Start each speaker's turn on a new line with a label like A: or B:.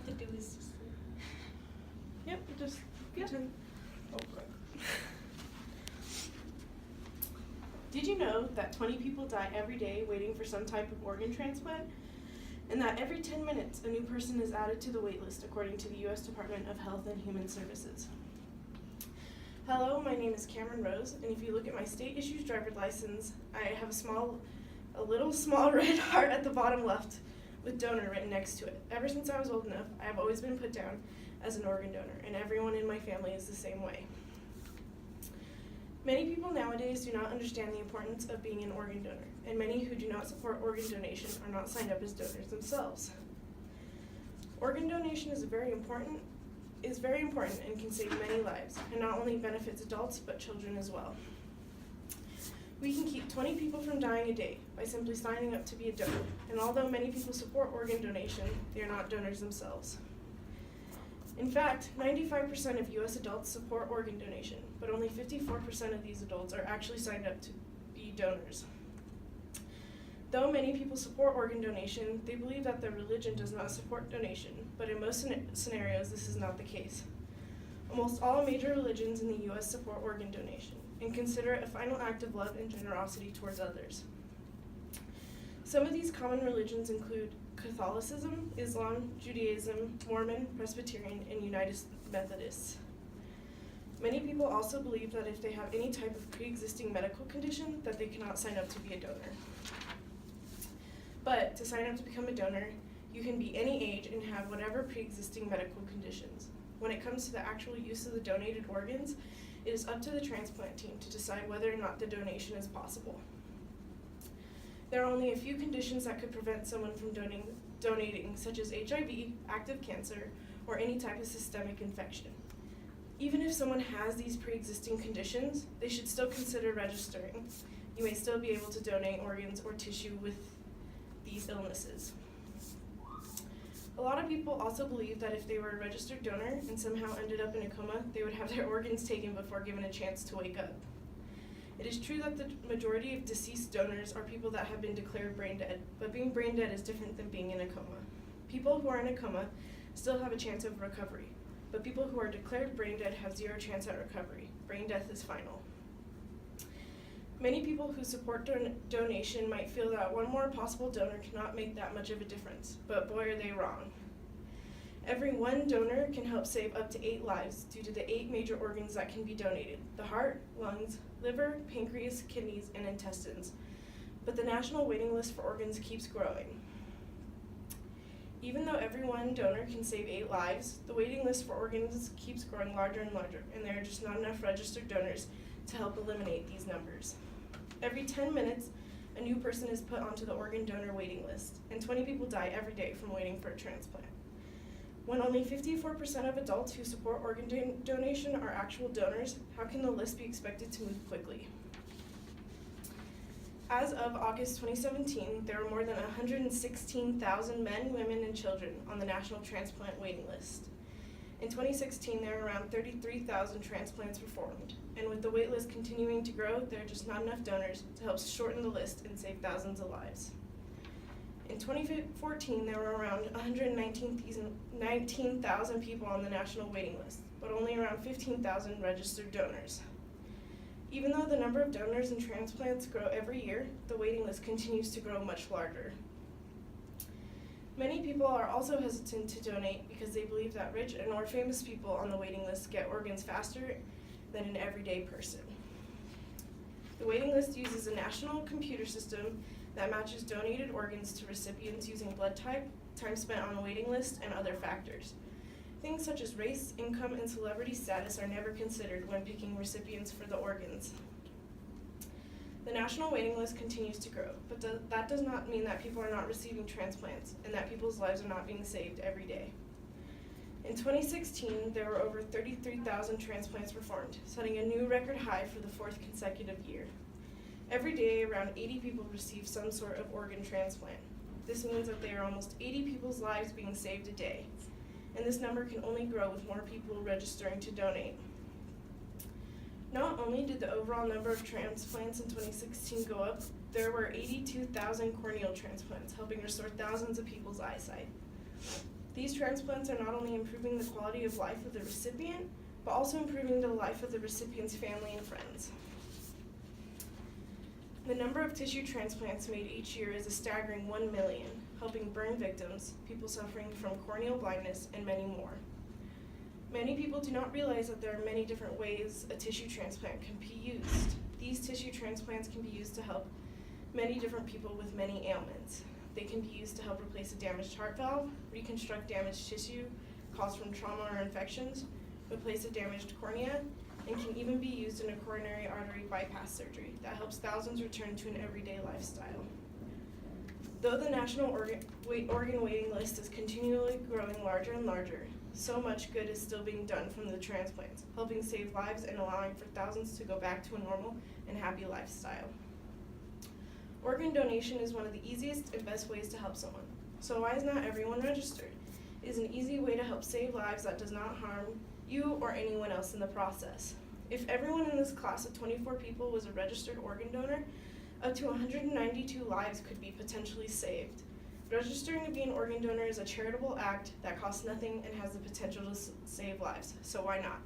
A: to do is just
B: Yep, just pretend. Oh, God. Did you know that 20 people die every day waiting for some type of organ transplant? And that every 10 minutes a new person is added to the wait list according to the U.S. Department of Health and Human Services. Hello, my name is Cameron Rose, and if you look at my state-issued driver's license, I have a little small red heart at the bottom left with donor written next to it. Ever since I was old enough, I have always been put down as an organ donor, and everyone in my family is the same way. Many people nowadays do not understand the importance of being an organ donor, and many who do not support organ donation are not signed up as donors themselves. Organ donation is very important and can save many lives, and not only benefits adults but children as well. We can keep 20 people from dying a day by simply signing up to be a donor, and although many people support organ donation, they are not donors themselves. In fact, 95% of U.S. adults support organ donation, but only 54% of these adults are actually signed up to be donors. Though many people support organ donation, they believe that their religion does not support donation, but in most scenarios this is not the case. Almost all major religions in the U.S. support organ donation and consider it a final act of love and generosity towards others. Some of these common religions include Catholicism, Islam, Judaism, Mormon, Presbyterian, and United Methodists. Many people also believe that if they have any type of pre-existing medical condition, that they cannot sign up to be a donor. But to sign up to become a donor, you can be any age and have whatever pre-existing medical conditions. When it comes to the actual use of the donated organs, it is up to the transplant team to decide whether or not the donation is possible. There are only a few conditions that could prevent someone from donating, such as HIV, active cancer, or any type of systemic infection. Even if someone has these pre-existing conditions, they should still consider registering. You may still be able to donate organs or tissue with these illnesses. A lot of people also believe that if they were a registered donor and somehow ended up in a coma, they would have their organs taken before given a chance to wake up. It is true that the majority of deceased donors are people that have been declared brain dead, but being brain dead is different than being in a coma. People who are in a coma still have a chance of recovery, but people who are declared brain dead have zero chance at recovery. Brain death is final. Many people who support donation might feel that one more possible donor cannot make that much of a difference, but boy are they wrong. Every one donor can help save up to 8 lives due to the 8 major organs that can be donated: the heart, lungs, liver, pancreas, kidneys, and intestines. But the national waiting list for organs keeps growing. Even though every one donor can save 8 lives, the waiting list for organs keeps growing larger and larger, and there are just not enough registered donors to help eliminate these numbers. Every 10 minutes, a new person is put onto the organ donor waiting list, and 20 people die every day from waiting for a transplant. When only 54% of adults who support organ donation are actual donors, how can the list be expected to move quickly? As of August 2017, there were more than 116,000 men, women, and children on the national transplant waiting list. In 2016, there were around 33,000 transplants performed, and with the wait list continuing to grow, there are just not enough donors to help shorten the list and save thousands of lives. In 2014, there were around 119,000 people on the national waiting list, but only around 15,000 registered donors. Even though the number of donors and transplants grow every year, the waiting list continues to grow much larger. Many people are also hesitant to donate because they believe that rich and or famous people on the waiting list get organs faster than an everyday person. The waiting list uses a national computer system that matches donated organs to recipients using blood type, time spent on the waiting list, and other factors. Things such as race, income, and celebrity status are never considered when picking recipients for the organs. The national waiting list continues to grow, but that does not mean that people are not receiving transplants and that people's lives are not being saved every day. In 2016, there were over 33,000 transplants performed, setting a new record high for the 4th consecutive year. Every day, around 80 people receive some sort of organ transplant. This means that there are almost 80 people's lives being saved a day, and this number can only grow with more people registering to donate. Not only did the overall number of transplants in 2016 go up, there were 82,000 corneal transplants, helping restore thousands of people's eyesight. These transplants are not only improving the quality of life of the recipient, but also improving the life of the recipient's family and friends. The number of tissue transplants made each year is a staggering 1 million, helping burn victims, people suffering from corneal blindness, and many more. Many people do not realize that there are many different ways a tissue transplant can be used. These tissue transplants can be used to help many different people with many ailments. They can be used to help replace a damaged heart valve, reconstruct damaged tissue caused from trauma or infections, replace a damaged cornea, and can even be used in a coronary artery bypass surgery that helps thousands return to an everyday lifestyle. Though the national organ waiting list is continually growing larger and larger, so much good is still being done from the transplants, helping save lives and allowing for thousands to go back to a normal and happy lifestyle. Organ donation is one of the easiest and best ways to help someone. So why is not everyone registered? It is an easy way to help save lives that does not harm you or anyone else in the process. If everyone in this class of 24 people was a registered organ donor, up to 192 lives could be potentially saved. Registering to be an organ donor is a charitable act that costs nothing and has the potential to save lives, so why not?